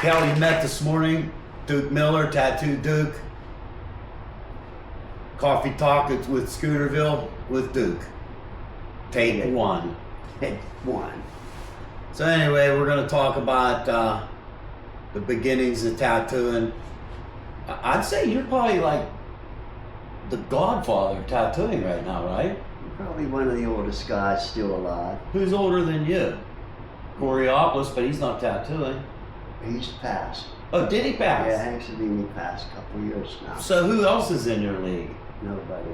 Kelly met this morning. Duke Miller, Tattoo Duke. Coffee Talk with Scooterville with Duke. Take one. Take one. So anyway, we're going to talk about the beginnings of tattooing. I'd say you're probably like the godfather of tattooing right now, right? Probably one of the oldest guys still alive. Who's older than you? Coriopolis, but he's not tattooing. He's passed. Oh, did he pass? Yeah, Hank Savini passed a couple years now. So who else is in your league? Nobody.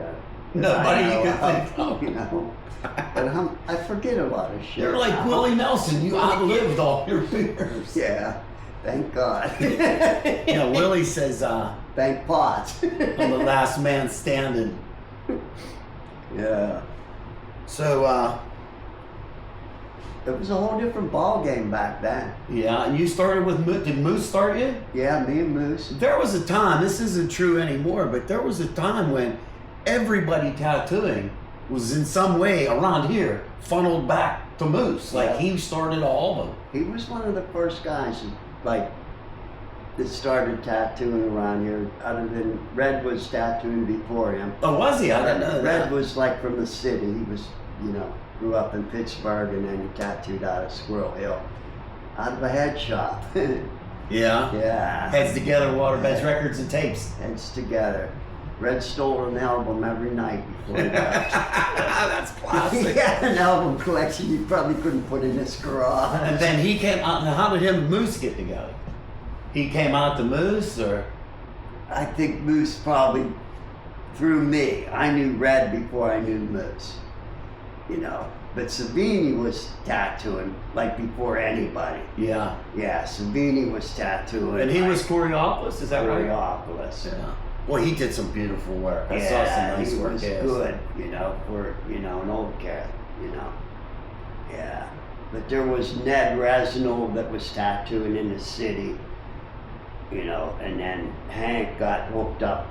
Nobody you could think of. You know. But I forget a lot of shit. You're like now. Willie Nelson. You outlived all your peers. Yeah. Thank God. You know, Willie says, thank Potts. I'm the last man standing. Yeah. So, it was a whole different ball game back then. yeah, and you started with Moose. Did Moose start you? Yeah, me and Moose. There was a time, this isn't true anymore, but there was a time when everybody tattooing was in some way around here funneled back to Moose. Like Yeah. he started all of them. He was one of the first guys that started tattooing around here, other than Red was tattooing before him. Oh, was he? I didn't know Red that. was like from the city. He was, grew up in Pittsburgh and then he tattooed out of Squirrel Hill. Out of a head shop. Yeah. Yeah. Heads together, Waterbeds Records and Tapes. Heads together. Red stole an album every night before he left. That's classic. He had an album collection you probably couldn't put in his garage. And then he came out. Now, how did him and Moose get together? He came out to Moose, or? I think Moose probably through me. I knew Red before I knew Moose. But Savini was tattooing like before anybody. Yeah. Yeah, Savini was tattooing. And he was Coriopolis, is that right? Coriopolis. Yeah. Well, he did some beautiful work. I saw some Yeah, nice he work. was yes. good, for, an old cat, Yeah. But there was Ned Reznor that was tattooing in the city, and then Hank got hooked up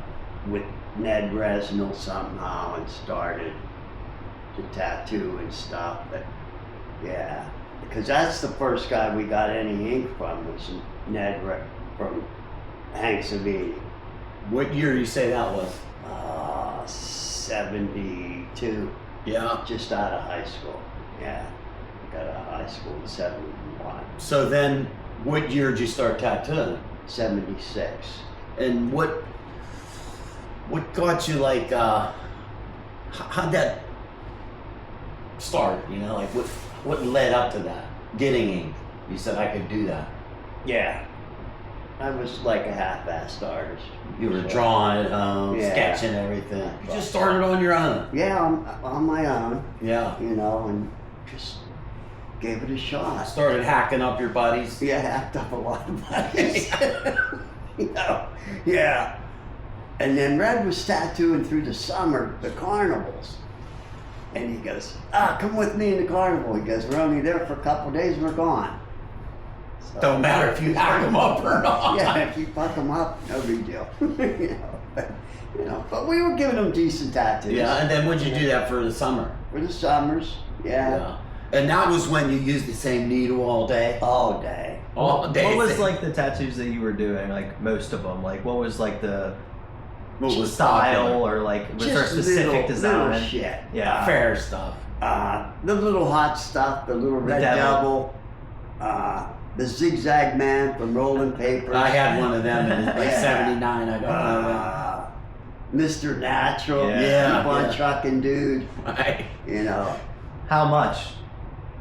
with Ned Reznor somehow and started to tattoo and stuff. But yeah, because that's the first guy we got any ink from was from Hank Savini. What year do you say that was? 72. Yeah. Just out of high school. Yeah. Got out of high school in 71. So then, what year did you start tattooing? 76. And what got you like, how'd that start? Like what led up to that? Getting ink. You said I could do that. Yeah. I was like a half-assed artist. You were drawing at home, Yeah. sketching everything. You just started on your own. Yeah, on my own, Yeah. and just gave it a shot. Started hacking up your buddies. Yeah, hacked up a lot of buddies. Yeah. And then Red was tattooing through the summer, the carnivals. And he goes, come with me in the carnival. He goes, we're only there for a couple of days, we're gone. So, Don't matter if you hack them up or not. Yeah, if you fuck them up, no big deal. But we were giving them decent tattoos. Yeah, and then would you do that for the summer? For the summers, yeah. And that was when you used the same needle all day? All day. All day. What was like the tattoos that you were doing? Like most of them. Like what was like the What was style popular? or like was there Just specific design? little shit. Yeah. Fair stuff. The little hot stuff, the little red devil. devil, the zigzag man from Rolling Papers. I had one of them in like Yeah. 79. I got one of them. Mr. Natural. Yeah. Keep on Yeah. trucking, dude. Right. How much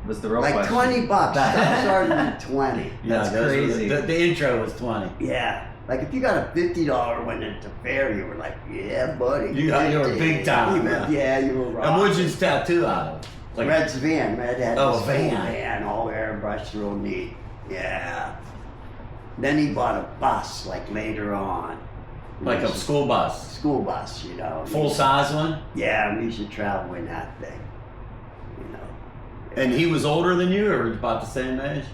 was the real Like question? $20. Stuff started at 20. That's those were crazy. The intro was 20. Yeah. Like if you got a $50 one at the fair, you were like, yeah, buddy. You were big time. Yeah, you were And what'd rocking. you tattoo out of? Like, Red's van. Red had Oh, this van. van, all airbrushed, real neat. Yeah. Then he bought a bus, like later on. like a school bus. School bus, Full size one? Yeah, we used to travel in that thing. And he was older than you or about the same age?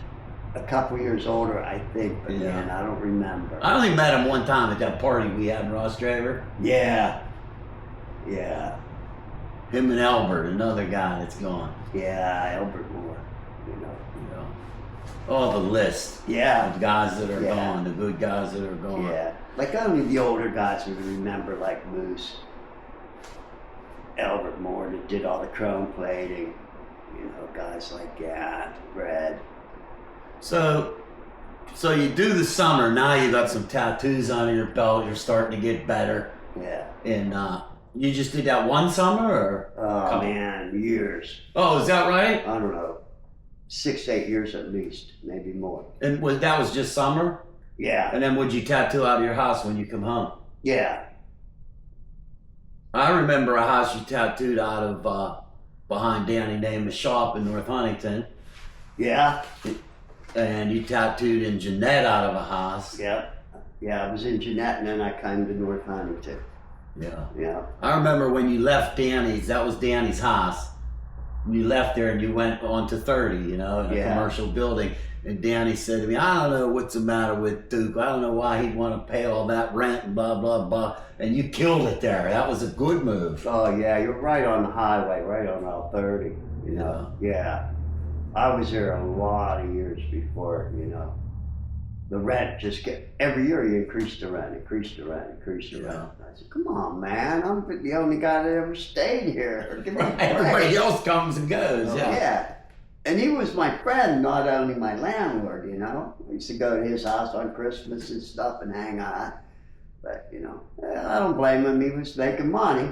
A couple years older, I think, but Yeah. man, I don't remember. I only met him one time at that party we had in Ross Draver. Yeah. Yeah. Him and Albert, another guy that's gone. Yeah, Albert Moore, You know. Oh, the list Yeah, of guys that are Yeah. gone, the good guys that are gone. yeah. Like only the older guys would remember, like Moose, Albert Moore that did all the chrome plating. You know, guys like that, Red. So you do the summer. Now you got some tattoos under your belt. You're starting to get better. Yeah. And you just did that one summer, or? Oh Couple. man, years. Oh, is that right? I don't know, 6, 8 years at least, maybe more. And that was just summer? Yeah, And then would you tattoo out of your house when you come home? yeah, I remember a house you tattooed out of behind Danny Namath's shop in North Huntington, yeah, and you tattooed in Jeanette out of a house. yeah. Yeah, I was in Jeanette and then I came to North Huntington. Yeah. Yeah, I remember when you left Danny's, that was Danny's house. You left there and you went on to 30, you know, in a Yeah. commercial building. And Danny said to me, I don't know what's the matter with Duke. I don't know why he'd want to pay all that rent and blah, blah, blah. And you killed it there. That was a good move. oh yeah, you're right on the highway, right on Route 30, you know. Yeah. I was there a lot of years before, you know. The rent just every year you increase the rent. Yeah. I said, come on, man, I'm the only guy that ever stayed here. Give me a break. Everybody else comes and goes. Oh, Yeah. yeah. And he was my friend, not only my landlord, you know. I used to go to his house on Christmas and stuff and hang out. But, you know, I don't blame him. He was making money,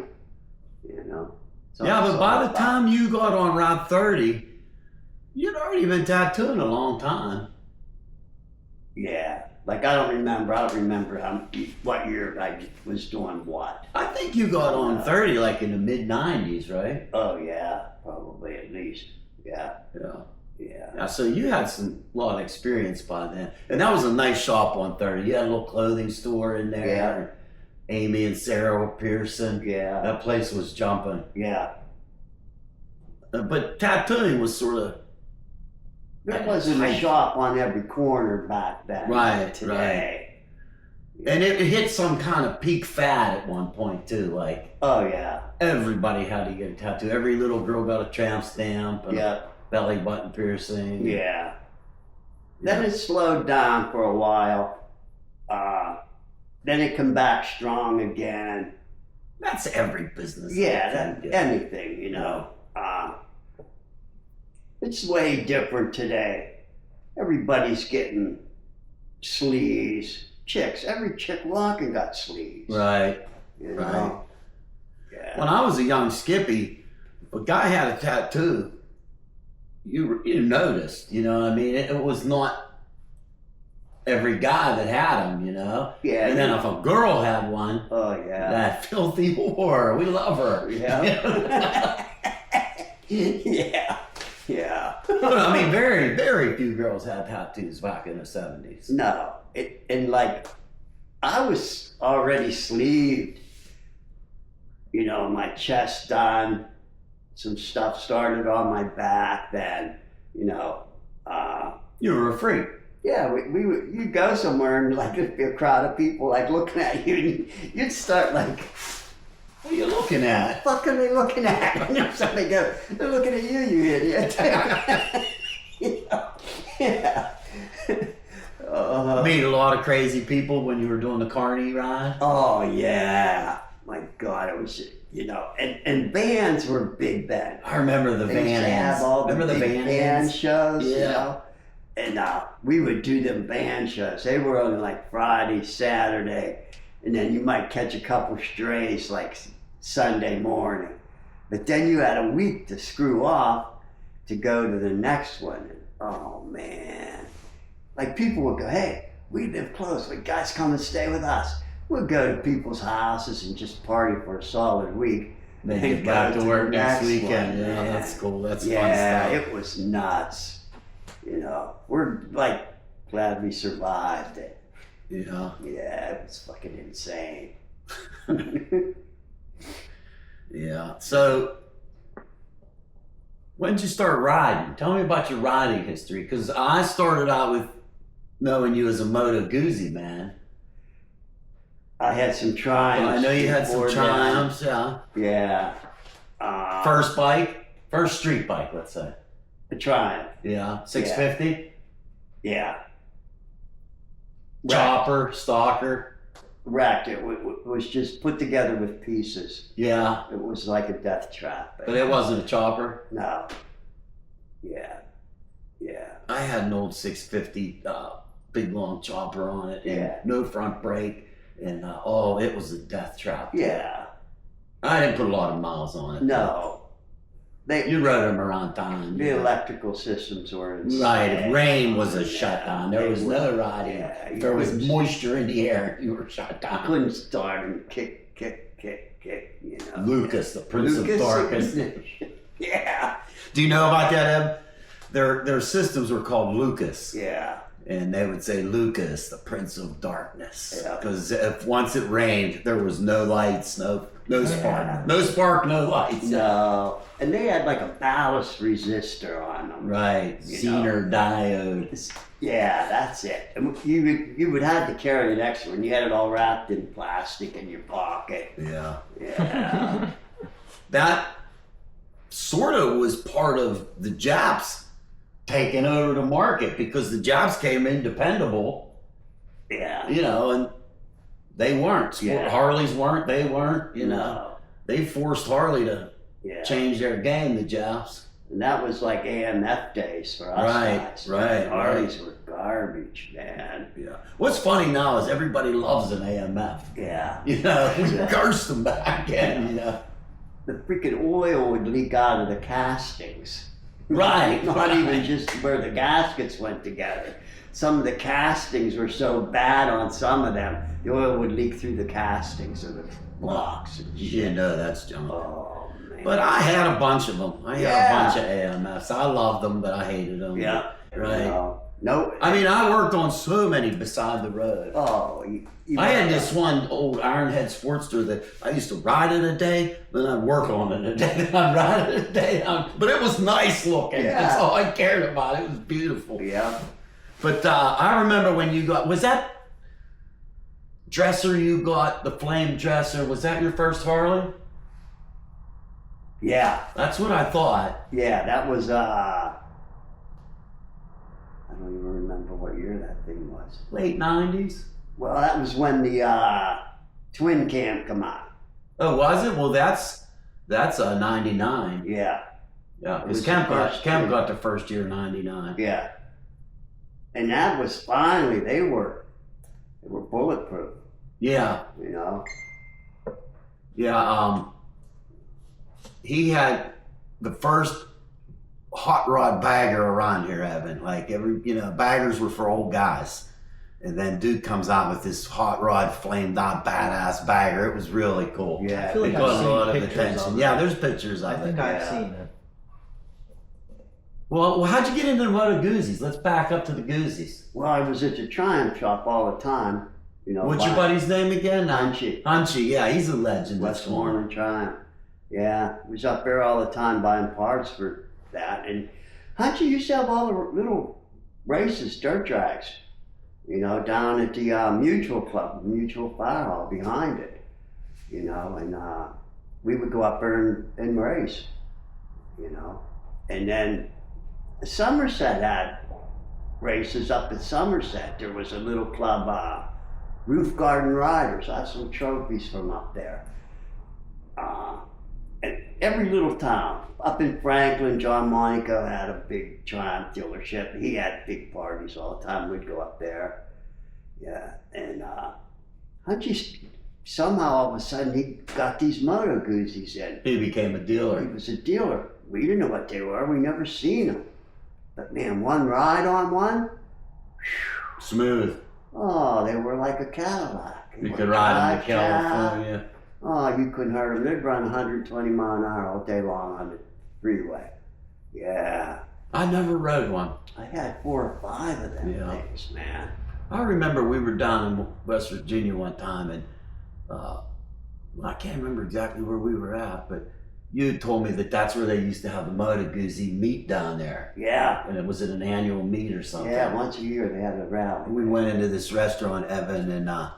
you know. So Yeah, it's but by all the about- time you got on Route 30, you'd already been tattooing a long time. Yeah. Like, I don't remember what year I was doing what. I think you got on 30 like in the mid-90s, right? Oh, yeah. Probably at least. Yeah. Yeah. Yeah. Yeah, so you had some lot of experience by then. And that was a nice shop on 30. You had a little clothing store in there. Yeah. Amy and Sarah were Pearson. Yeah. That place was jumping. Yeah. But tattooing was sort of There wasn't a shop on every corner back then. Right, like today. and it hit some kind of peak fad at one point too. Like Oh, yeah. everybody had to get a tattoo. Every little girl got a tramp stamp and Yeah. a belly button piercing. Yeah. Then it slowed down for a while. Then it come back strong again. That's every business. Yeah, Yeah. anything, you know. It's way different today. Everybody's getting sleeves. Chicks, every chick walking got sleeves. Right. You right. know? Yeah. When I was a young skippy, if a guy had a tattoo, you noticed, you know what I mean? It was not every guy that had them, you know? Yeah. And then if a girl had one, Oh, yeah. that filthy whore, we love her. Yeah. Yeah. Yeah. I mean, very, very few girls had tattoos back in the 70s. No. And like, I was already sleeved. You know, my chest done. Some stuff started on my back then, you know. You were a freak. Yeah, we would, you'd go somewhere and like there'd be a crowd of people like looking at you and you'd start like, What are you looking at? what the fuck are they looking at? And then somebody go, they're looking at you idiot. You know? Yeah. Meet a lot of crazy people when you were doing the carny ride. Oh yeah. My God, it was, you know, and bands were big then. I remember the They used Van to have Ends. all the Remember the big Van band Ends? shows, you Yeah. know. And we would do them band shows. They were on like Friday, Saturday, and then you might catch a couple strays like Sunday morning. But then you had a week to screw off to go to the next one. And, oh man. Like people would go, hey, we live close. Like guys come and stay with us. We'll go to people's houses and just party for a solid week. Then and get back go to work next one. weekend. Yeah, that's cool. That's Yeah, fun stuff. it was nuts. You know, we're like glad we survived it. Yeah. Yeah, it was fucking insane. Yeah. So, when did you start riding? Tell me about your riding history, because I started out with knowing you as a Moto Guzzi man. I had some Triumphs. I know you had some before Triumphs. Yeah. that. Yeah. First street bike, let's say. A Triumph. Yeah. 650. Yeah. Chopper, stalker. Wrecked. It was just put together with pieces. Yeah, It was like a death trap. but it wasn't a chopper. No. Yeah. Yeah. I had an old 650 big long chopper on it, and Yeah. no front brake, and it was a death trap. Yeah. I didn't put a lot of miles on it. No. You rode them around town. The electrical systems were insane. Right, if rain was a Yeah, shutdown. There they was were. no riding. Yeah, If you there was couldn't- moisture in the air, you were shut down. couldn't start and kick, you know. Lucas, the Prince of Darkness. Yeah. Do you know about that, Eb? Their systems were called Lucas. Yeah. And they would say, Lucas, the Prince of Darkness. Yeah. Because if once it rained, there was no lights, no spark. No spark, no lights. No. And they had like a ballast resistor on them. Right. You Zener diode. Yeah, that's it. And you would have to carry an extra one. You had it all wrapped in plastic in your pocket. Yeah. Yeah. That sort of was part of the Japs taking over the market because the Japs came in dependable, Yeah. and they weren't. Yeah. Harleys weren't, they weren't, No. They forced Harley to Yeah. change their game, the Japs. And that was like AMF days for us Right, guys. right, Harleys were garbage, man. Yeah. What's funny now is everybody loves an AMF. Yeah. We cursed them back in, The freaking oil would leak out of the castings. Right, Not right. even just where the gaskets went together. Some of the castings were so bad on some of them, the oil would leak through the castings of the blocks and You shit. didn't know that's junk. Oh, man. But I had a bunch of them. I had Yeah. a bunch of AMFs. I loved them, but I hated them. Yeah. Right. No. I mean, I worked on so many beside the road. Oh, I had this one old Ironhead Sportster that I used to ride it a day, then I'd work on it a day, then I'd ride it a day. But it was nice looking. Yeah. That's all I cared about. It was beautiful. Yeah. But I remember when you got, was that dresser you got, the flame dresser, was that your first Harley? Yeah. That's what I thought. Yeah, that was, I don't even remember what year that thing was. Late 90s? Well, that was when the twin cam come out. Oh, was it? Well, that's a 99. Yeah, Yeah, It because was Kemp the first got year. the first year 99. yeah. And that was finally, they were bulletproof, Yeah, you know? yeah. He had the first hot rod bagger around here, Evan. Like baggers were for old guys. And then Duke comes out with this hot rod flamed out badass bagger. It was really cool. Yeah. I feel like It I've got a seen lot of pictures attention. of Yeah, it. there's pictures I of think it. I've Yeah. seen it. Well, how'd you get into the Moto Guzzies? Let's back up to the Guzzies. Well, I was at the Triumph shop all the time, you know. What's your buddy's name again? Hunchy. Hunchy, yeah, he's a legend. Westmoreland Triumph. Yeah, was up there all the time buying parts for that. And Hunchy used to have all the little races, dirt tracks, down at the Mutual Club, Mutual Fire Hall behind it, and we would go up there and race, And then Somerset had races up at Somerset. There was a little club, Roof Garden Riders. I had some trophies from up there. And every little town, up in Franklin, John Monaco had a big Triumph dealership. He had big parties all the time. We'd go up there. Yeah, and somehow all of a sudden he got these Moto Guzzies in. He became a He dealer. was a dealer. We didn't know what they were. We never seen them. But man, one ride on one, Smooth. oh, they were like a Cadillac. They You were could ride them to drive, California. Oh, you couldn't hurt them. They'd run 120 mile an hour all day long on the freeway. Yeah. I never rode one. I had 4 or 5 of them Yeah. things, man. I remember we were down in West Virginia one time, and I can't remember exactly where we were at, but you had told me that that's where they used to have the Moto Guzzi meet down there. Yeah. And it was at an annual meet or something. Yeah, once a year they had a And rally. we went into this restaurant, Evan, and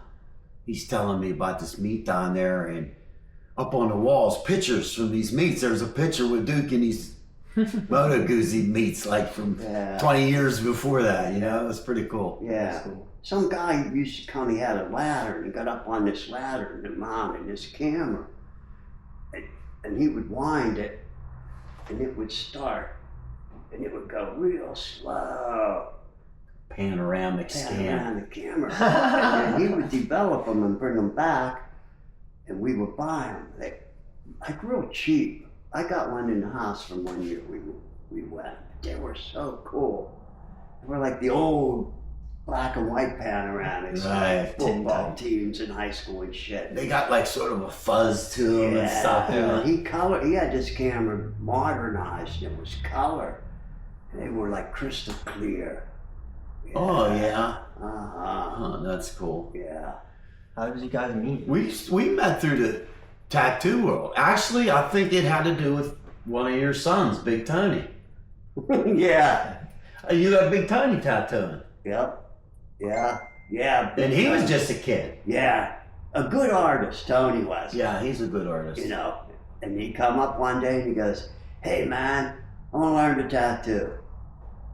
he's telling me about this meet down there, and up on the walls, pictures from these meets. There was a picture with Duke in his Moto Guzzi meets like from Yeah. 20 years before that, you know? It was pretty cool. Yeah. That's cool. Some guy used to come, he had a ladder, and he got up on this ladder and mounted his camera. And he would wind it, and it would start, and it would go real slow. Panoramic Pan scan. around the camera. And then he would develop them and bring them back, and we would buy them. Like real cheap. I got one in the house from one year we went. They were so cool. They were like the old black and white panoramics, Right. football teams in high school and shit. They got like sort of a fuzz to them and stuff. You know? He had this camera modernized. It was color. They were like crystal clear. Oh, yeah. Uh-huh. Oh, that's cool. Yeah. How did you guys meet? We met through the tattoo world. Actually, I think it had to do with one of your sons, Big Tony. Yeah. You got Big Tony tattooing. Yep. Yeah. Yeah. And he was just a kid. Yeah. A good artist, Tony was. Yeah, he's a good artist. You know. And he come up one day and he goes, "Hey man, I want to learn to tattoo."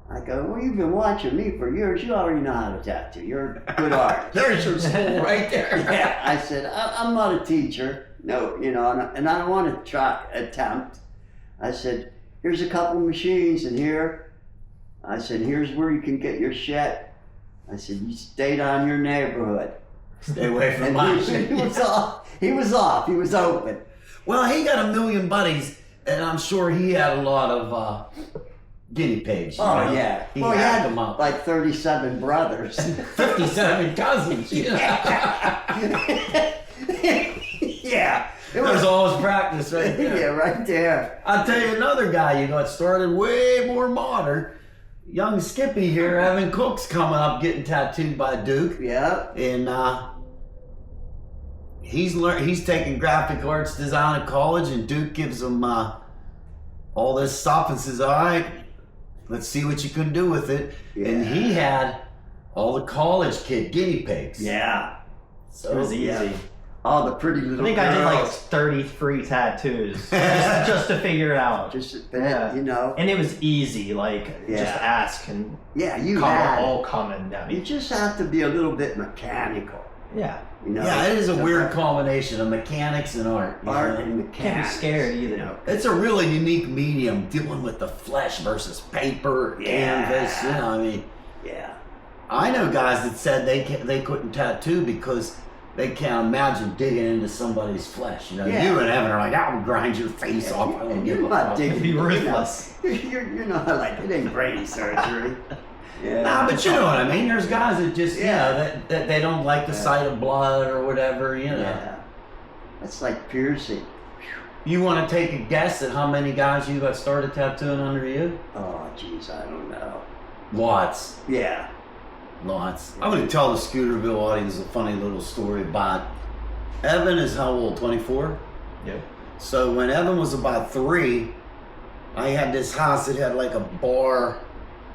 I go, "Well, you've been watching me for years. You already know how to tattoo. You're a good artist." There's your school right there. Yeah, I said, I'm not a teacher. No, you know, and I don't want to attempt. I said, here's a couple machines in here. I said, here's where you can get your shit. I said, you stay down your neighborhood. Stay away from And mine. he was off. He was off. He was open. Well, he got a million buddies, and I'm sure he had a lot of guinea pigs. You Oh, know? yeah. He Well, he hacked had them up. like 37 brothers. 57 cousins. You know? Yeah. It There's was, all his practice right there. yeah, right there. I'll tell you another guy you got started way more modern. Young Skippy here, Evan Cook's coming up getting tattooed by Duke. Yeah. And he's taking graphic arts design at college, and Duke gives him all this stuff and says, all right, let's see what you can do with it. And he had all the college kid guinea pigs. Yeah. So It was easy. yeah. All the pretty I little think girls. I did like 33 tattoos just to figure it out. Just, Yeah. you know. And it was easy, like Yeah. just ask and Yeah, you color had. all coming down. You just have to be a little bit mechanical. Yeah, You know. yeah, it is a weird combination of mechanics and art. you Art know? and can't be mechanics. scared either. You know. It's a really unique medium dealing with the flesh versus paper, Yeah. canvas. You know, I mean, Yeah. I know guys that said they couldn't tattoo because they can't imagine digging into somebody's flesh. You know, Yeah. you and Evan are like, I would grind your face off. I don't give You're a not fuck. digging. It'd be ruthless. You're not like, it ain't brain surgery. Yeah. Nah, but you know what I mean. There's guys that just, Yeah. you know, that they don't like the sight of blood or whatever. You know, Yeah. That's like piercing. you want to take a guess at how many guys you got started tattooing under you? Oh, jeez, I don't know. Lots. Yeah. Lots. I'm going to tell the Scooterville audience a funny little story about Evan is how old? 24? Yep. So when Evan was about 3, I had this house that had like a bar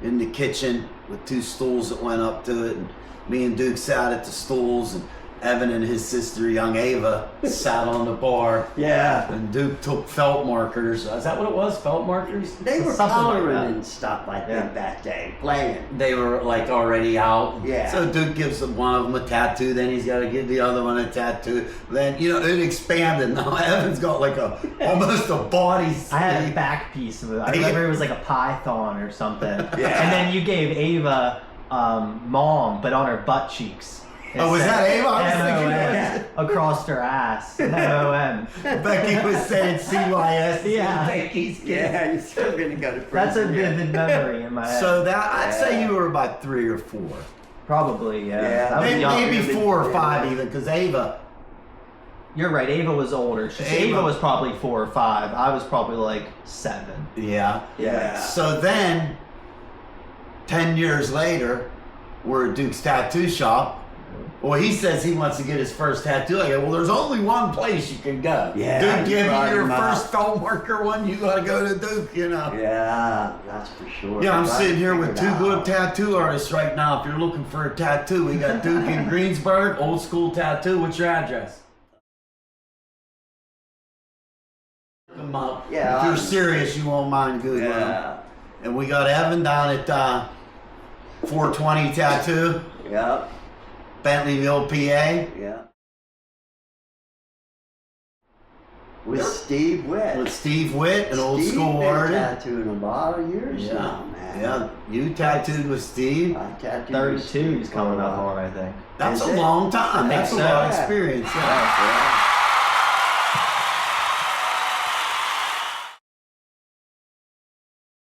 in the kitchen with 2 stools that went up to it. And me and Duke sat at the stools, and Evan and his sister, young Ava, sat on the bar. Yeah. And Duke took felt markers. Is that what it was? Felt markers? They were Something like coloring that. and stuff, I think, Yeah. that day, playing. They were like already out. Yeah. So Duke gives one of them a tattoo, then he's got to give the other one a tattoo. Then, you know, it expanded. Now Evan's got like almost a body. I had a back piece of it. I remember it was like a python or something. Yeah. And then you gave Ava mom, but on her butt cheeks. It Oh, was said that Ava? I was M-O-M thinking across her ass. M-O-M. Becky was saying CYS. Yeah. Take these kids. Yeah, you're still gonna go to prison. That's a yeah. vivid memory in my head. So that I'd say Yeah. you were about 3 or 4, Probably, yeah. Yeah. I was maybe, young. maybe really- 4 or yeah. 5 even, because Ava. You're right. Ava was older. Ava was probably 4 or 5. I was probably like 7. Yeah. Yeah. So then, 10 years later, we're at Duke's tattoo shop. Well, he says he wants to get his first tattoo. I go, well, there's only one place you can go. Yeah, Duke, give brought you your him out. first felt marker one, you got to go to Duke, you know. Yeah, that's for sure. Yeah, I'm But I sitting here with figured 2 good out. tattoo artists right now. If you're looking for a tattoo, we got Duke in Greensburg, old school tattoo. What's your address? Come up. Yeah, yeah. If you're serious, you won't mind Googling. Yeah. And we got Evan down at 420 Tattoo, Yeah. Bentleyville, PA. Yeah. With Steve Witt. With Steve Witt, an old Steve school been artist. tattooing a lot of years Yeah. now, man. Yeah, you tattooed with Steve. I tattooed with 32 Steve he's for coming a up while. on, I think. That's Is a it? long time. I think That's a so. lot of Yeah. experience. Yeah. Yeah.